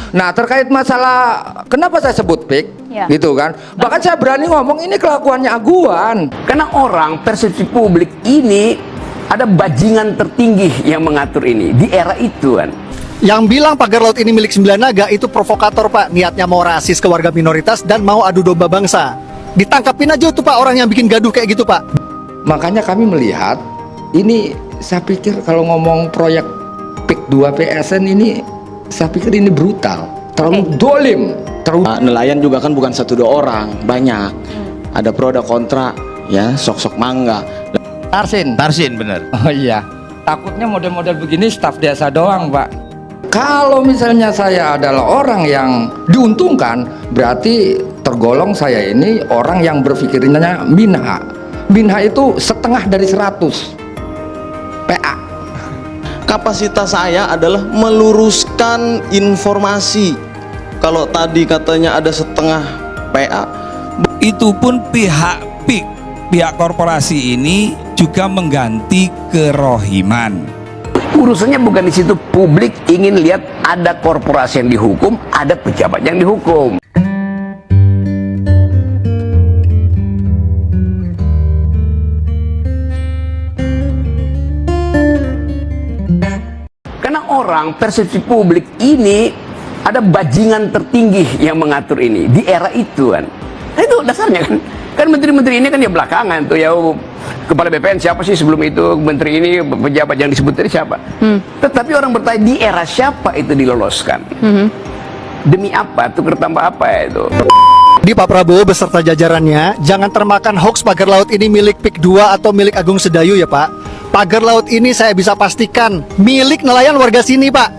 Nah, terkait masalah kenapa saya sebut PIK, gitu kan? Bahkan saya berani ngomong ini kelakuannya Aguan. Karena orang persepsi publik ini ada bajingan tertinggi yang mengatur ini di era itu kan. Yang bilang pagar laut ini milik Sembilan Naga itu provokator Pak, niatnya mau rasis ke warga minoritas dan mau adu domba bangsa. Ditangkapin aja tuh Pak orang yang bikin gaduh kayak gitu Pak. Makanya kami melihat ini, saya pikir kalau ngomong proyek PIK 2 PSN ini, saya pikir ini brutal, terlalu dolim, terlalu. Nelayan juga kan bukan satu dua orang, banyak. Ada pro ada kontra, ya sok-sok mangga. Tarsin bener. Oh iya, takutnya model-model begini staf desa doang Pak. Kalau misalnya saya adalah orang yang diuntungkan, berarti tergolong saya ini orang yang berpikirnya minha. Minha itu setengah dari 100 PA. Kapasitas saya adalah meluruskan informasi. Kalau tadi katanya ada setengah PA, itu pun pihak PIK, pihak korporasi ini juga mengganti kerohiman. Urusannya bukan di situ. Publik ingin lihat ada korporasi yang dihukum, ada pejabat yang dihukum. Karena orang persepsi publik ini ada bajingan tertinggi yang mengatur ini di era itu kan. Nah, itu dasarnya kan. Kan menteri-menteri ini kan ya belakangan tuh ya, kepala BPN siapa sih sebelum itu, menteri ini pejabat yang disebut tadi siapa. Tetapi orang bertanya di era siapa itu diloloskan, demi apa, tukar tambah apa itu. Di Pak Prabowo beserta jajarannya jangan termakan hoax pagar laut ini milik PIK 2 atau milik Agung Sedayu ya Pak. Pagar laut ini saya bisa pastikan milik nelayan warga sini Pak.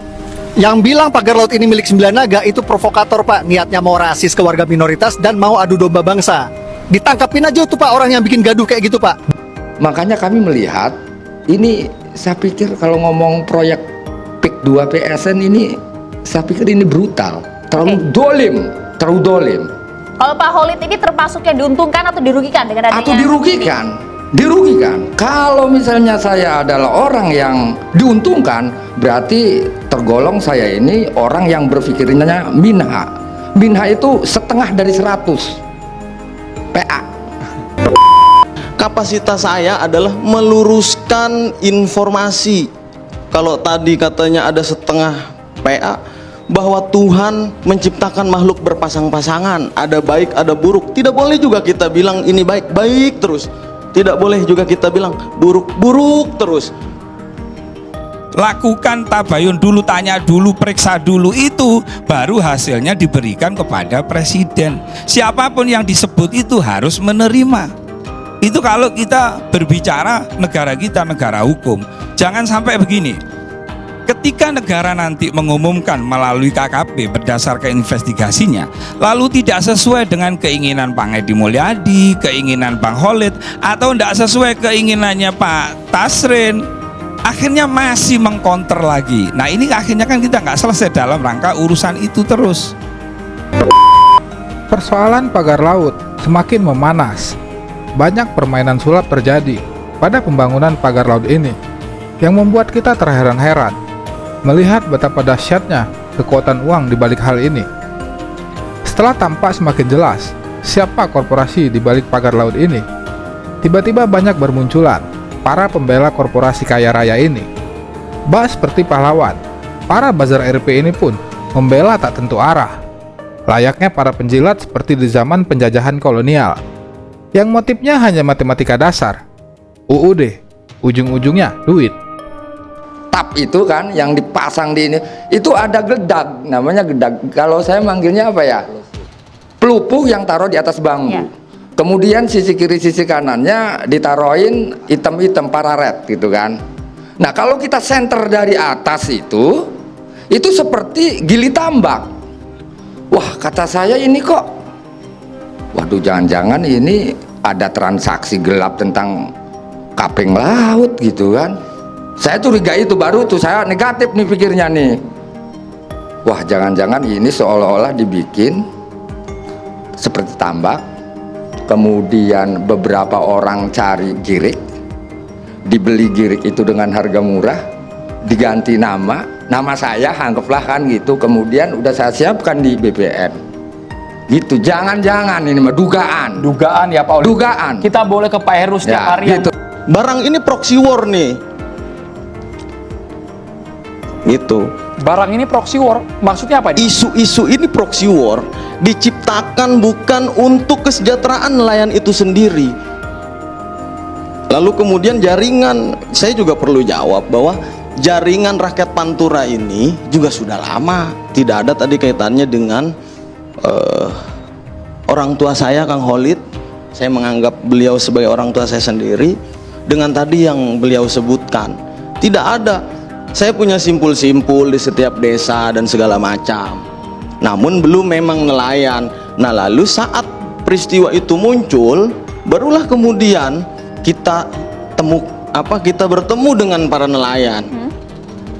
Yang bilang pagar laut ini milik Sembilan Naga itu provokator Pak, niatnya mau rasis ke warga minoritas dan mau adu domba bangsa. Ditangkapin aja tuh Pak orang yang bikin gaduh kayak gitu Pak. Makanya kami melihat ini, saya pikir kalau ngomong proyek PIK 2 PSN ini, saya pikir ini brutal, terlalu dolim, terlalu dolim. Kalau Pak Khalid ini termasuk yang diuntungkan atau dirugikan dengan adanya? Atau dirugikan. Kalau misalnya saya adalah orang yang diuntungkan, berarti tergolong saya ini orang yang berpikirnya minha. Minha itu setengah dari 100 PA. kapasitas saya adalah meluruskan informasi. Kalau tadi katanya ada setengah PA, bahwa Tuhan menciptakan makhluk berpasang-pasangan, ada baik ada buruk. Tidak boleh juga kita bilang ini baik baik terus, tidak boleh juga kita bilang buruk buruk terus. Lakukan tabayun dulu, tanya dulu, periksa dulu, itu baru hasilnya diberikan kepada presiden. Siapapun yang disebut itu harus menerima. Itu kalau kita berbicara negara kita negara hukum. Jangan sampai begini, ketika negara nanti mengumumkan melalui KKP berdasarkan investigasinya, lalu tidak sesuai dengan keinginan Pak Edi Mulyadi, keinginan Bang Khalid, atau tidak sesuai keinginannya Pak Tasrin, akhirnya masih mengkonter lagi. Nah ini akhirnya kan kita nggak selesai dalam rangka urusan itu terus. Persoalan pagar laut semakin memanas. Banyak permainan sulap terjadi pada pembangunan pagar laut ini yang membuat kita terheran-heran melihat betapa dahsyatnya kekuatan uang di balik hal ini. Setelah tampak semakin jelas siapa korporasi di balik pagar laut ini, tiba-tiba banyak bermunculan para pembela korporasi kaya raya ini. Bak seperti pahlawan, para buzzer RP ini pun membela tak tentu arah, layaknya para penjilat seperti di zaman penjajahan kolonial, yang motifnya hanya matematika dasar. UUD, ujung-ujungnya duit. Tap itu kan yang dipasang di ini, itu ada geledag, namanya geledag. Kalau saya manggilnya apa ya? Pelupuh yang taruh di atas bambu. Kemudian sisi kiri sisi kanannya ditaruhin item-item pararet gitu kan. Nah kalau kita senter dari atas itu seperti gili tambak. Wah kata saya ini kok, waduh jangan-jangan ini ada transaksi gelap tentang kaping laut gitu kan. Saya curiga itu, baru tuh saya negatif nih pikirnya nih. Wah jangan-jangan ini seolah-olah dibikin seperti tambak. Kemudian beberapa orang cari girik, dibeli girik itu dengan harga murah, diganti nama, nama saya anggaplah kan gitu, kemudian udah saya siapkan di BPN gitu. Jangan-jangan ini mah dugaan Ya Pak Oli. dugaan Kita boleh ke Pak Heru setiap ya, hari gitu. Barang ini proxy war nih. Gitu. Barang ini proxy war, maksudnya apa ini? Isu-isu ini proxy war diciptakan bukan untuk kesejahteraan nelayan itu sendiri. Lalu kemudian jaringan, saya juga perlu jawab bahwa jaringan rakyat Pantura ini juga sudah lama. Tidak ada tadi kaitannya dengan orang tua saya, Kang Holid. Saya menganggap beliau sebagai orang tua saya sendiri. Dengan tadi yang beliau sebutkan, tidak ada. Saya punya simpul-simpul di setiap desa dan segala macam. Namun belum memang nelayan. Nah, lalu saat peristiwa itu muncul, barulah kemudian kita bertemu dengan para nelayan.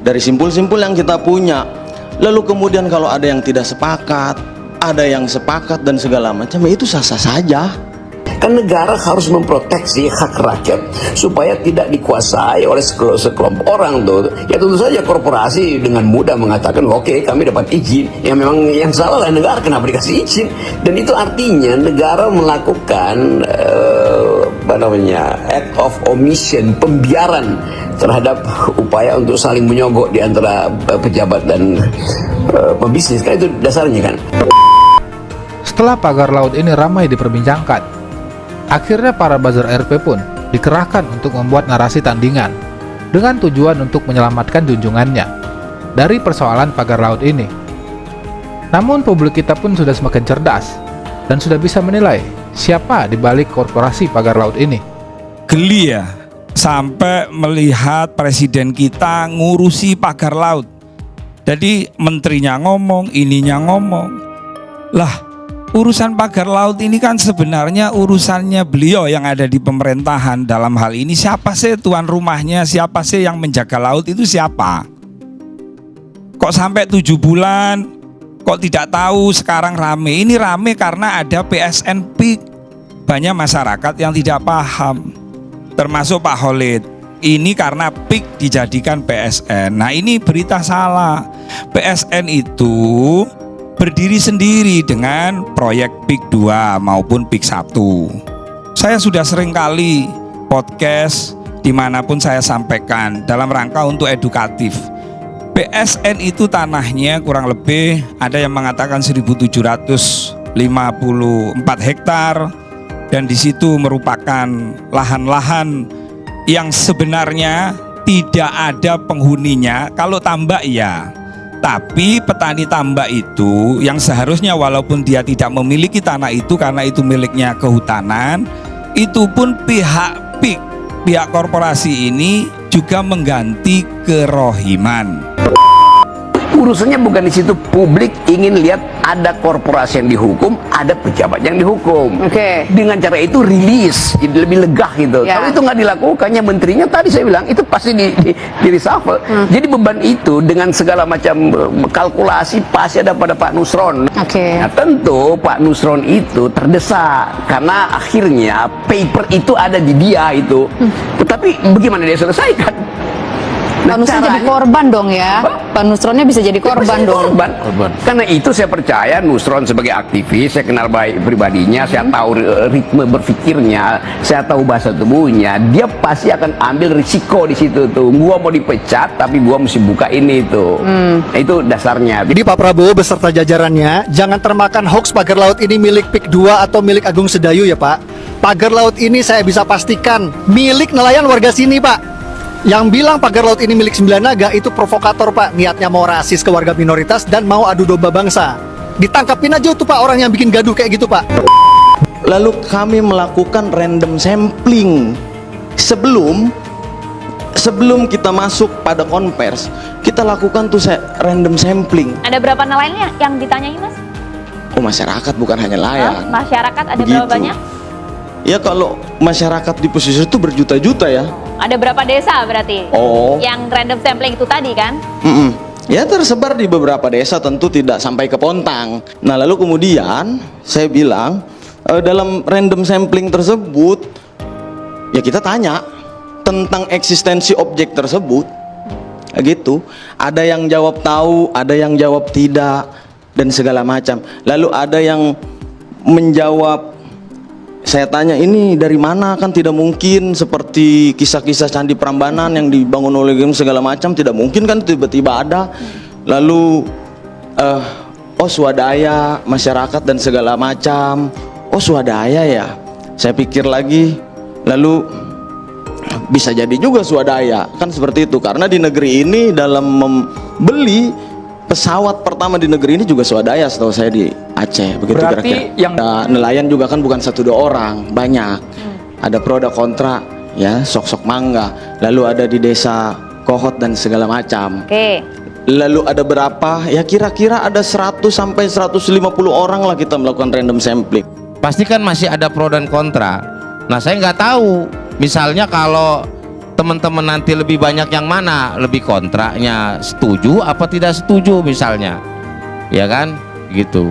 Dari simpul-simpul yang kita punya. Lalu kemudian kalau ada yang tidak sepakat, ada yang sepakat dan segala macam, itu sah-sah saja. Kan negara harus memproteksi hak rakyat supaya tidak dikuasai oleh sekelompok orang tuh. Ya tentu saja korporasi dengan mudah mengatakan oke, kami dapat izin. Ya memang yang salah lah negara, kenapa dikasih izin? Dan itu artinya negara melakukan act of omission, pembiaran terhadap upaya untuk saling menyogok di antara pejabat dan pebisnis. Kan itu dasarnya kan. Setelah pagar laut ini ramai diperbincangkan, akhirnya para buzzer RP pun dikerahkan untuk membuat narasi tandingan dengan tujuan untuk menyelamatkan junjungannya dari persoalan pagar laut ini. Namun publik kita pun sudah semakin cerdas dan sudah bisa menilai siapa di balik korporasi pagar laut ini. Geli ya, sampai melihat presiden kita ngurusi pagar laut. Jadi menterinya ngomong, ininya ngomong. Lah, urusan pagar laut ini kan sebenarnya urusannya beliau yang ada di pemerintahan. Dalam hal ini siapa sih tuan rumahnya, siapa sih yang menjaga laut itu siapa? Kok sampai 7 bulan, kok tidak tahu sekarang rame? Ini rame karena ada PSN PIK. Banyak masyarakat yang tidak paham, termasuk Pak Holid. Ini karena PIK dijadikan PSN. Nah ini berita salah. PSN itu berdiri sendiri dengan proyek PIK 2 maupun PIK 1. Saya sudah sering kali podcast dimanapun saya sampaikan dalam rangka untuk edukatif. PSN itu tanahnya kurang lebih ada yang mengatakan 1.754 hektar dan di situ merupakan lahan-lahan yang sebenarnya tidak ada penghuninya. Kalau tambak ya. Tapi petani tambak itu yang seharusnya walaupun dia tidak memiliki tanah itu karena itu miliknya kehutanan, itu pun pihak PIK, pihak korporasi ini juga mengganti kerohiman. Urusannya bukan di situ. Publik ingin lihat ada korporasi yang dihukum, ada pejabat yang dihukum. Oke. Dengan cara itu rilis, jadi lebih lega gitu. Ya. Kalau itu nggak dilakukannya menterinya tadi saya bilang itu pasti di reshuffle. Jadi beban itu dengan segala macam kalkulasi pasti ada pada Pak Nusron. Oke. Nah tentu Pak Nusron itu terdesak karena akhirnya paper itu ada di dia itu. Tetapi bagaimana dia selesaikan? Pak Nusron jadi korban dong ya. Pak Nusronnya bisa jadi korban dong. Korban. Karena itu saya percaya Nusron sebagai aktivis, saya kenal baik pribadinya, saya tahu ritme berpikirnya, saya tahu bahasa tubuhnya. Dia pasti akan ambil risiko di situ tuh. Gua mau dipecat, tapi gua mesti buka ini tuh. Itu dasarnya. Jadi Pak Prabowo beserta jajarannya jangan termakan hoax pagar laut ini milik PIK 2 atau milik Agung Sedayu ya Pak. Pagar laut ini saya bisa pastikan milik nelayan warga sini Pak. Yang bilang pagar laut ini milik Sembilan Naga itu provokator Pak. Niatnya mau rasis ke warga minoritas dan mau adu domba bangsa. Ditangkapin aja tuh Pak orang yang bikin gaduh kayak gitu Pak. Lalu kami melakukan random sampling sebelum kita masuk pada konvers. Kita lakukan tuh random sampling. Ada berapa nelayan yang ditanyai Mas? Oh masyarakat bukan hanya nelayan. Masyarakat ada Begitu. berapa banyak? Ya kalau masyarakat di pesisir itu berjuta-juta ya. Ada berapa desa berarti? Oh. Yang random sampling itu tadi kan? Ya tersebar di beberapa desa, tentu tidak sampai ke Pontang. Nah lalu kemudian saya bilang dalam random sampling tersebut ya kita tanya tentang eksistensi objek tersebut. gitu. Ada yang jawab tahu, ada yang jawab tidak, dan segala macam. Lalu ada yang menjawab, saya tanya ini dari mana, kan tidak mungkin seperti kisah-kisah Candi Prambanan yang dibangun oleh segala macam, tidak mungkin kan tiba-tiba ada. Lalu oh swadaya masyarakat dan segala macam. Oh swadaya ya, saya pikir lagi, lalu bisa jadi juga swadaya, kan seperti itu. Karena di negeri ini dalam membeli pesawat pertama di negeri ini juga swadaya, setahu saya di Aceh, begitu Berarti kira-kira. yang Nelayan juga kan bukan 1-2 orang, banyak. Ada pro ada kontra, ya, sok-sok mangga. Lalu ada di desa Kohot dan segala macam. Oke. Lalu ada berapa? Ya kira-kira ada 100 sampai 150 orang lah kita melakukan random sampling. Pasti kan masih ada pro dan kontra. Nah saya nggak tahu, misalnya kalau teman-teman nanti lebih banyak yang mana, lebih kontranya setuju apa tidak setuju misalnya, ya kan gitu.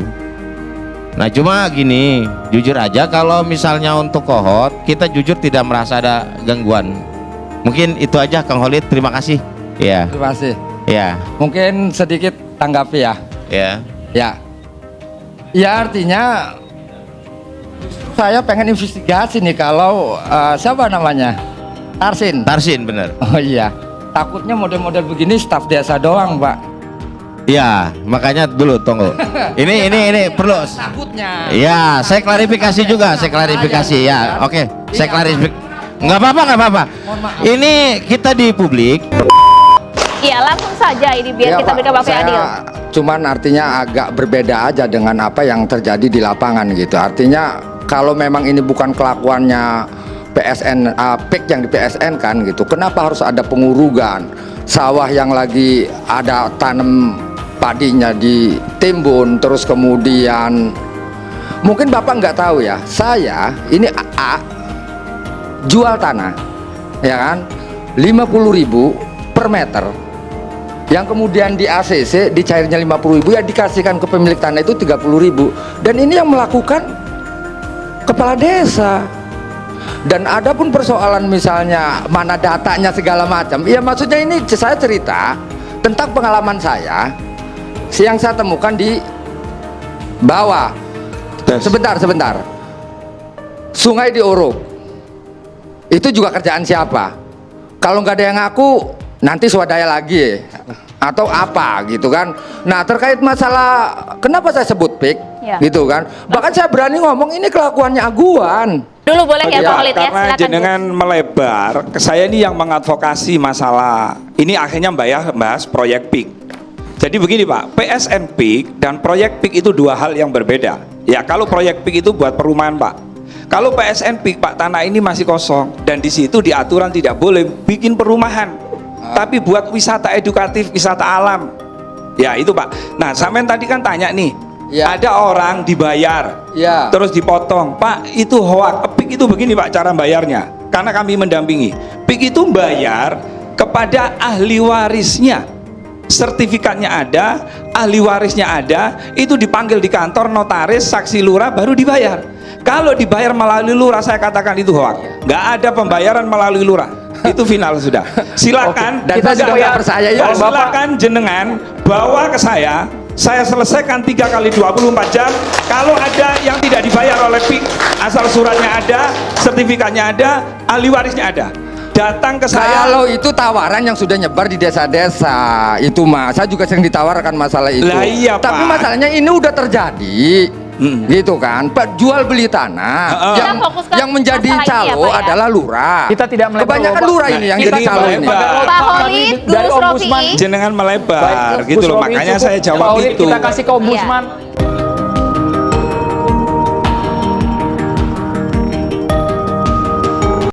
Nah cuma gini, jujur aja kalau misalnya untuk Kohot kita jujur tidak merasa ada gangguan. Mungkin itu aja Kang Holid, terima kasih. Ya. Terima kasih. Ya. Mungkin sedikit tanggapi ya. Ya. Ya. Ya artinya saya pengen investigasi nih kalau siapa namanya? Tarsin. Tarsin bener. Oh iya. Takutnya model-model begini staf desa doang, Pak. Ya, makanya dulu tunggu. Ini perlu. Takutnya. Ya, saya klarifikasi juga, saya klarifikasi ya. Oke, saya klarifikasi. Nggak apa-apa. Ini kita di publik. Iya, langsung saja ini biar Ya, kita Pak, berikan waktu yang saya adil. cuman artinya agak berbeda aja dengan apa yang terjadi di lapangan gitu. Artinya kalau memang ini bukan kelakuannya PSN, PIK yang di PSN kan gitu, kenapa harus ada pengurugan sawah yang lagi ada tanam padinya ditimbun, terus kemudian mungkin Bapak nggak tahu ya, saya ini jual tanah ya kan 50.000 per meter, yang kemudian di ACC di cairnya 50.000 ya dikasihkan ke pemilik tanah itu 30.000, dan ini yang melakukan kepala desa. Dan ada pun persoalan misalnya mana datanya segala macam, ya maksudnya ini saya cerita tentang pengalaman saya yang saya temukan di bawah. Sebentar sungai diuruk itu juga kerjaan siapa? Kalau nggak ada yang ngaku nanti swadaya lagi atau apa gitu kan. Nah terkait masalah kenapa saya sebut PIK Ya. gitu kan, bahkan saya berani ngomong ini kelakuannya aguan. Dulu boleh ya, Ya, Pak Holid ya, karena silakan. jenengan melebar, saya ini yang mengadvokasi masalah ini akhirnya bahas proyek PIK. Jadi begini Pak, PSN PIK dan proyek PIK itu dua hal yang berbeda. Ya kalau proyek PIK itu buat perumahan Pak. Kalau PSN PIK Pak, tanah ini masih kosong dan di situ di aturan tidak boleh bikin perumahan, tapi buat wisata edukatif, wisata alam. Ya itu Pak. Nah sampean tadi kan tanya nih, Ya. ada orang dibayar, Ya. terus dipotong. Pak itu hoak. PIK itu begini Pak cara bayarnya, karena kami mendampingi. PIK itu bayar kepada ahli warisnya, sertifikatnya ada, ahli warisnya ada, itu dipanggil di kantor notaris, saksi lurah baru dibayar. Kalau dibayar melalui lurah saya katakan itu hoak. Nggak ada pembayaran melalui lurah. Itu final sudah. Silakan. Dan saya sudah nggak percaya ya. Silakan jenengan bawa ke saya selesaikan 3 kali 24 jam. Kalau ada yang tidak dibayar oleh PIK, asal suratnya ada, sertifikatnya ada, ahli warisnya ada, datang ke saya. Kalau itu tawaran yang sudah nyebar di desa-desa itu Mas, saya juga sering ditawarkan masalah itu. Lah iya, tapi Pak. masalahnya ini udah terjadi. Gitu kan, Pak, jual beli tanah Kita fokuskan yang menjadi masalah ini ya, calo Pak, ya. adalah lurah. Kita tidak melebar, Kebanyakan Pak. lurah ini yang Kita jadi calo ini. melebar. Pak Holid, dari Gus Ombudsman. Rofi'i. Jenengan melebar Baik, gitu Gus loh, Rofi'i makanya cukup. saya Pak jawab Holid, itu. kita kasih ke Ombudsman.